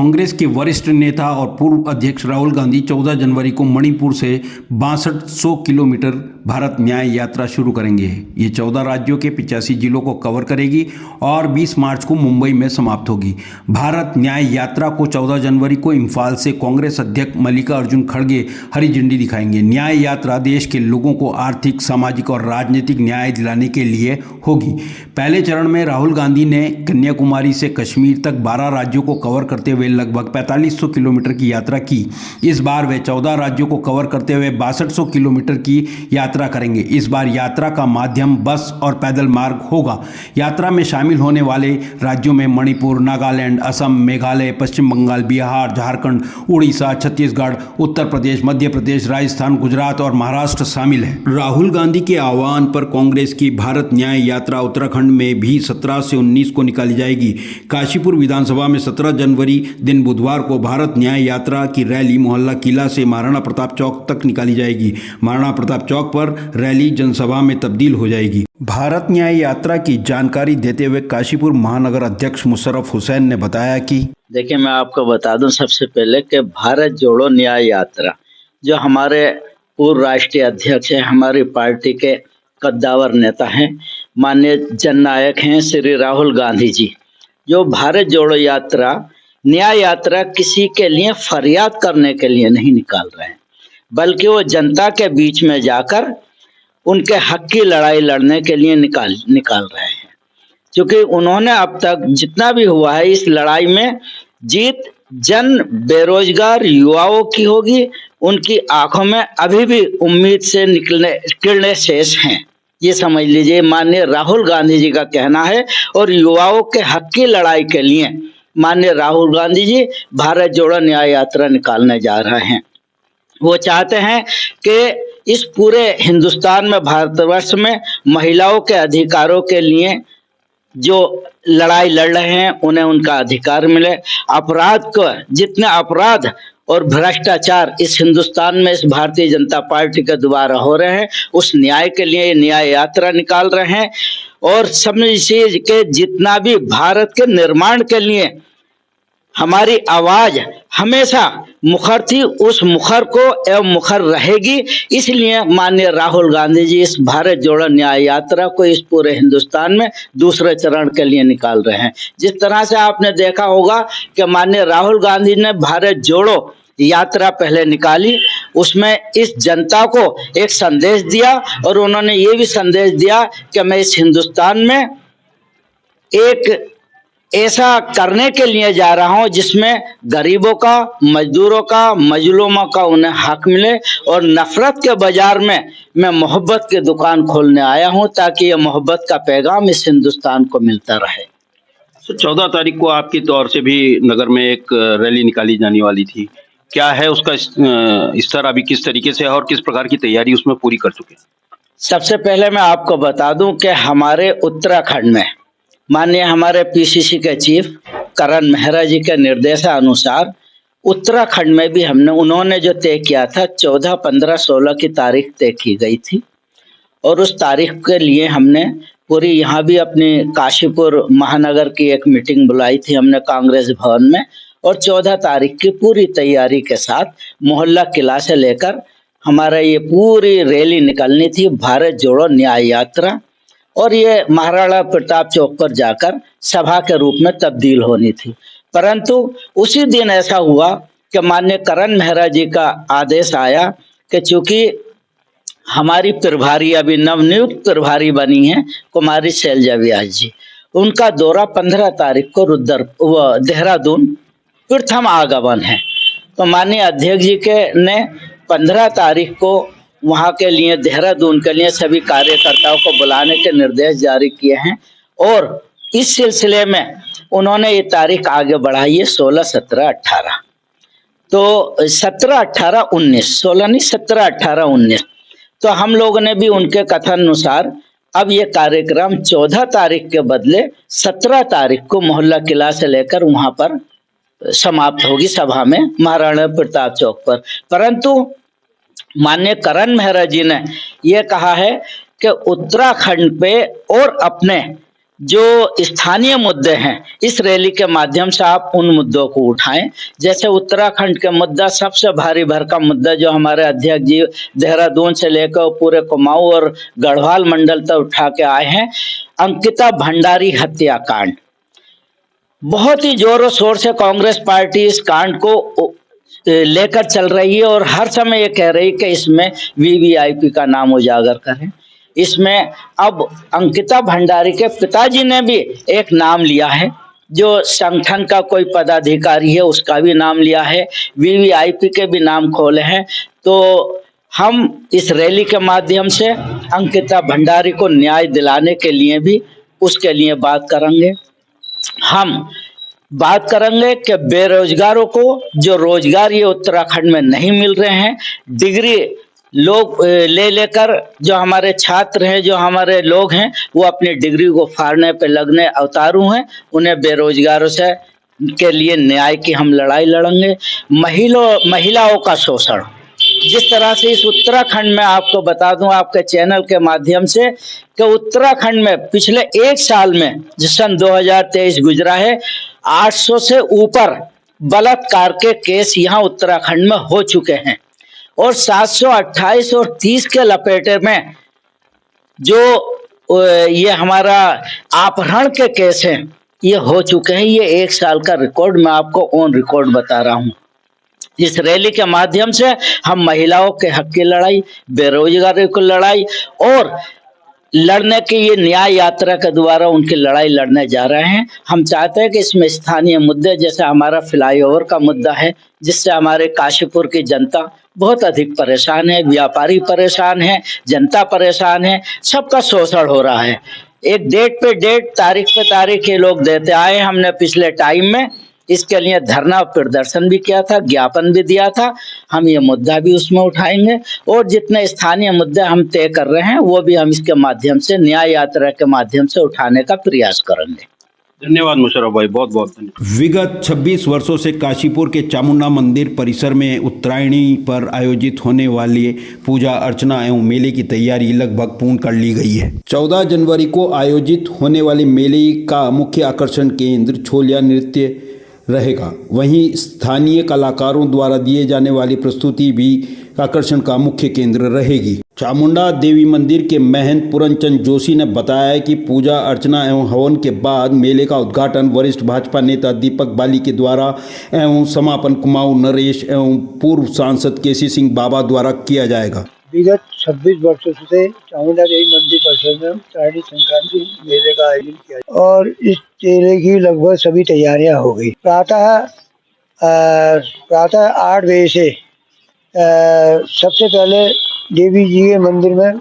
कांग्रेस के वरिष्ठ नेता और पूर्व अध्यक्ष राहुल गांधी 14 जनवरी को मणिपुर से 6200 किलोमीटर भारत न्याय यात्रा शुरू करेंगे। ये 14 राज्यों के 85 जिलों को कवर करेगी और 20 मार्च को मुंबई में समाप्त होगी। भारत न्याय यात्रा को 14 जनवरी को इम्फाल से कांग्रेस अध्यक्ष मल्लिकार्जुन खड़गे हरी झंडी दिखाएंगे। न्याय यात्रा देश के लोगों को आर्थिक, सामाजिक और राजनीतिक न्याय दिलाने के लिए होगी। पहले चरण में राहुल गांधी ने कन्याकुमारी से कश्मीर तक 12 राज्यों को कवर करते हुए लगभग 4500 किलोमीटर की यात्रा की। इस बार वे 14 राज्यों को कवर करते हुए 6200 किलोमीटर की यात्रा करेंगे। इस बार यात्रा का माध्यम बस और पैदल मार्ग होगा। यात्रा में शामिल होने वाले राज्यों में मणिपुर, नागालैंड, असम, मेघालय, पश्चिम बंगाल, बिहार, झारखंड, उड़ीसा, छत्तीसगढ़, उत्तर प्रदेश, मध्य प्रदेश, राजस्थान, गुजरात और महाराष्ट्र शामिल है। राहुल गांधी के आह्वान पर कांग्रेस की भारत न्याय यात्रा उत्तराखंड में भी 17 से 19 को निकाली जाएगी। काशीपुर विधानसभा में 17 जनवरी दिन बुधवार को भारत न्याय यात्रा की रैली मोहल्ला किला से महाराणा प्रताप चौक तक निकाली जाएगी। महाराणा प्रताप चौक पर रैली जनसभा में तब्दील हो जाएगी। भारत न्याय यात्रा की जानकारी देते हुए काशीपुर महानगर अध्यक्ष मुशर्रफ हुसैन ने बताया कि देखिए, मैं आपको बता दूं सबसे पहले कि भारत जोड़ो न्याय यात्रा जो हमारे पूर्व राष्ट्रीय अध्यक्ष हैं, हमारी पार्टी के कद्दावर नेता हैं, माननीय जननायक हैं श्री राहुल गांधी जी, जो भारत जोड़ो यात्रा न्याय यात्रा किसी के लिए फरियाद करने के लिए नहीं निकाल रहे हैं, बल्कि वो जनता के बीच में जाकर उनके हक की लड़ाई लड़ने के लिए निकाल रहे हैं। क्योंकि उन्होंने अब तक जितना भी हुआ है इस लड़ाई में जीत जन बेरोजगार युवाओं की होगी। उनकी आंखों में अभी भी उम्मीद से किरणें शेष हैं, ये समझ लीजिए। माननीय राहुल गांधी जी का कहना है और युवाओं के हक की लड़ाई के लिए माननीय राहुल गांधी जी भारत जोड़ो न्याय यात्रा निकालने जा रहे हैं। वो चाहते हैं कि इस पूरे हिंदुस्तान में, भारतवर्ष में महिलाओं के अधिकारों के लिए जो लड़ाई लड़ रहे हैं उन्हें उनका अधिकार मिले। अपराध को, जितने अपराध और भ्रष्टाचार इस हिंदुस्तान में इस भारतीय जनता पार्टी के द्वारा हो रहे हैं, उस न्याय के लिए न्याय यात्रा निकाल रहे हैं। और समझिए कि जितना भी भारत के निर्माण के लिए हमारी आवाज हमेशा मुखर थी, उस मुखर को एवं मुखर रहेगी। इसलिए माननीय राहुल गांधी जी इस भारत जोड़ो न्याय यात्रा को इस पूरे हिंदुस्तान में दूसरे चरण के लिए निकाल रहे हैं। जिस तरह से आपने देखा होगा कि माननीय राहुल गांधी ने भारत जोड़ो यात्रा पहले निकाली, उसमें इस जनता को एक संदेश दिया और उन्होंने ये भी संदेश दिया कि मैं इस हिंदुस्तान में एक ऐसा करने के लिए जा रहा हूं जिसमें गरीबों का, मजदूरों का, मजलूमों का उन्हें हक मिले। और नफरत के बाजार में मैं मोहब्बत की दुकान खोलने आया हूं ताकि ये मोहब्बत का पैगाम इस हिंदुस्तान को मिलता रहे। 14 तारीख को आपके तौर से भी नगर में एक रैली निकाली जाने वाली थी, क्या है उसका स्तर अभी किस तरीके से है और किस प्रकार की तैयारी उसमें पूरी कर चुके हैं? सबसे पहले मैं आपको बता दूं कि हमारे उत्तराखंड में माननीय हमारे पीसीसी के चीफ करण मेहरा जी के निर्देशानुसार उत्तराखंड में भी उन्होंने जो तय किया था 14, 15, 16 की तारीख तय की गई थी। और उस तारीख के लिए हमने पूरी यहाँ भी अपनी काशीपुर महानगर की एक मीटिंग बुलाई थी हमने कांग्रेस भवन में। और 14 तारीख की पूरी तैयारी के साथ मोहल्ला किला से लेकर हमारा ये पूरी रैली निकलनी थी, भारत जोड़ो न्याय यात्रा। और ये महाराणा प्रताप चौक पर जाकर सभा के रूप में तब्दील होनी थी। परंतु उसी दिन ऐसा हुआ कि माननीय करण मेहरा जी का आदेश आया कि चूंकि हमारी प्रभारी अभी नवनियुक्त प्रभारी बनी है कुमारी शैलजा व्यास जी, उनका दौरा 15 तारीख को देहरादून प्रथम आगमन है। तो माननीय अध्यक्ष जी ने 15 तारीख को वहां के लिए, देहरादून के लिए सभी कार्यकर्ताओं को बुलाने के निर्देश जारी किए हैं। और इस सिलसिले में उन्होंने ये तारीख आगे बढ़ाई है 16, 17, 18। तो 17, 18, 19, 16 नहीं 17, 18, 19। तो हम लोगों ने भी उनके कथन अनुसार अब ये कार्यक्रम 14 तारीख के बदले 17 तारीख को मोहल्ला किला से लेकर वहां पर समाप्त होगी सभा में महाराणा प्रताप चौक पर। परंतु माननीय करण मेहरा जी ने यह कहा है कि उत्तराखंड पे और अपने जो स्थानीय मुद्दे हैं इस रैली के माध्यम से आप उन मुद्दों को उठाएं। जैसे उत्तराखंड के मुद्दा, सबसे भारी भरकम मुद्दा जो हमारे अध्यक्ष जी देहरादून से लेकर पूरे कुमाऊं और गढ़वाल मंडल तक उठा के आए हैं, अंकिता भंडारी हत्याकांड। बहुत ही जोरों शोर से कांग्रेस पार्टी इस कांड को लेकर चल रही है और हर समय ये कह रही है कि इसमें वीवीआईपी का नाम उजागर करें। इसमें अब अंकिता भंडारी के पिताजी ने भी एक नाम लिया है, जो संगठन का कोई पदाधिकारी है उसका भी नाम लिया है, वीवीआईपी के भी नाम खोले हैं। तो हम इस रैली के माध्यम से अंकिता भंडारी को न्याय दिलाने के लिए भी उसके लिए बात करेंगे। हम बात करेंगे कि बेरोजगारों को जो रोजगार ये उत्तराखंड में नहीं मिल रहे हैं, डिग्री लोग ले लेकर जो हमारे छात्र हैं, जो हमारे लोग हैं, वो अपनी डिग्री को फाड़ने पे लगने अवतारू हैं। उन्हें बेरोजगारों से के लिए न्याय की हम लड़ाई लड़ेंगे। महिलाओं का शोषण, जिस तरह से इस उत्तराखंड में, आपको बता दूं आपके चैनल के माध्यम से कि उत्तराखंड में पिछले एक साल में जो सन 2023 गुजरा है, 800 से ऊपर बलात्कार के केस यहाँ उत्तराखंड में हो चुके हैं और 728 और 30 के लपेटे में जो ये हमारा अपहरण के केस हैं ये हो चुके हैं। ये एक साल का रिकॉर्ड मैं आपको ऑन रिकॉर्ड बता रहा हूँ। इस रैली के माध्यम से हम महिलाओं के हक की लड़ाई, बेरोजगारी की लड़ाई और लड़ने की ये न्याय यात्रा के द्वारा उनकी लड़ाई लड़ने जा रहे हैं। हम चाहते हैं कि इसमें स्थानीय मुद्दे, जैसे हमारा फ्लाईओवर का मुद्दा है, जिससे हमारे काशीपुर की जनता बहुत अधिक परेशान है, व्यापारी परेशान है, जनता परेशान है, सबका शोषण हो रहा है। एक डेट पे डेट, तारीख पे तारीख ये लोग देते आए। हमने पिछले टाइम में इसके लिए धरना प्रदर्शन भी किया था, ज्ञापन भी दिया था। हम ये मुद्दा भी उसमें उठाएंगे और जितने स्थानीय मुद्दे हम तय कर रहे हैं वो भी हम इसके माध्यम से, न्याय यात्रा के माध्यम से उठाने का प्रयास करेंगे। धन्यवाद मुशर्रफ भाई, बहुत बहुत धन्यवाद। विगत 26 वर्षों से काशीपुर के चामुंडा मंदिर परिसर में उत्तरायणी पर आयोजित होने वाली पूजा अर्चना एवं मेले की तैयारी लगभग पूर्ण कर ली गई है। 14 जनवरी को आयोजित होने वाले मेले का मुख्य आकर्षण केंद्र छोलिया नृत्य रहेगा। वहीं स्थानीय कलाकारों द्वारा दिए जाने वाली प्रस्तुति भी आकर्षण का मुख्य केंद्र रहेगी। चामुंडा देवी मंदिर के महंत पूरनचंद जोशी ने बताया कि पूजा अर्चना एवं हवन के बाद मेले का उद्घाटन वरिष्ठ भाजपा नेता दीपक बाली के द्वारा एवं समापन कुमाऊं नरेश एवं पूर्व सांसद केसी सिंह बाबा द्वारा किया जाएगा। विगत 26 वर्षों से चामुंडा देवी मंदिर परिसर में उत्तरायणी संक्रांति मेले का आयोजन किया और इस मेले की लगभग सभी तैयारियां हो गई। प्रातः 8 बजे से सबसे पहले देवी जी के मंदिर में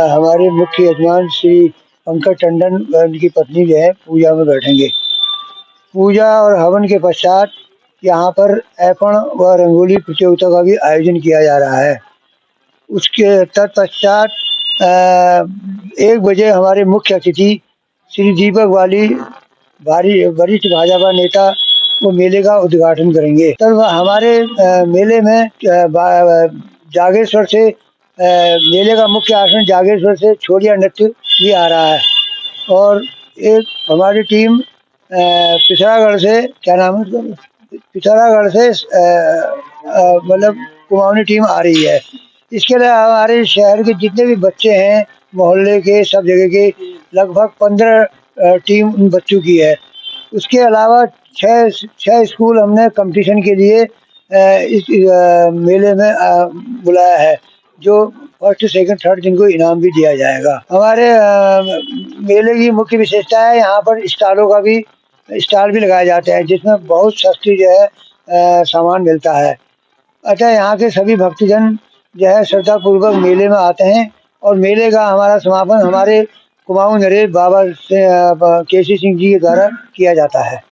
हमारे मुख्य यजमान श्री पंकज टंडन व उनकी पत्नी जो है पूजा में बैठेंगे। पूजा और हवन के पश्चात यहाँ पर ऐपण व रंगोली प्रतियोगिता का भी आयोजन किया जा रहा है। उसके तत्पश्चात 1 बजे हमारे मुख्य अतिथि श्री दीपक बाली, वरिष्ठ भाजपा नेता, वो मेले का उद्घाटन करेंगे। तब हमारे मेले में जागेश्वर से मेले का मुख्य आकर्षण जागेश्वर से छोलिया नृत्य भी आ रहा है और एक हमारी टीम पिथौरागढ़ से, क्या नाम है, पिथौरागढ़ से मतलब कुमाऊनी टीम आ रही है। इसके अलावा हमारे शहर के जितने भी बच्चे हैं, मोहल्ले के, सब जगह के लगभग 15 टीम उन बच्चों की है। उसके अलावा 6 स्कूल हमने कंपटीशन के लिए इस मेले में बुलाया है, जो फर्स्ट, सेकंड, थर्ड जिनको इनाम भी दिया जाएगा। हमारे मेले की मुख्य विशेषता है यहाँ पर स्टॉल भी लगाए जाते हैं, जिसमें बहुत सस्ती जो है सामान मिलता है। अतः यहाँ के सभी भक्तजन जो है श्रद्धा पूर्वक मेले में आते हैं और मेले का हमारा समापन हमारे कुमाऊं नरेश बाबा से केसी सिंह जी के द्वारा किया जाता है।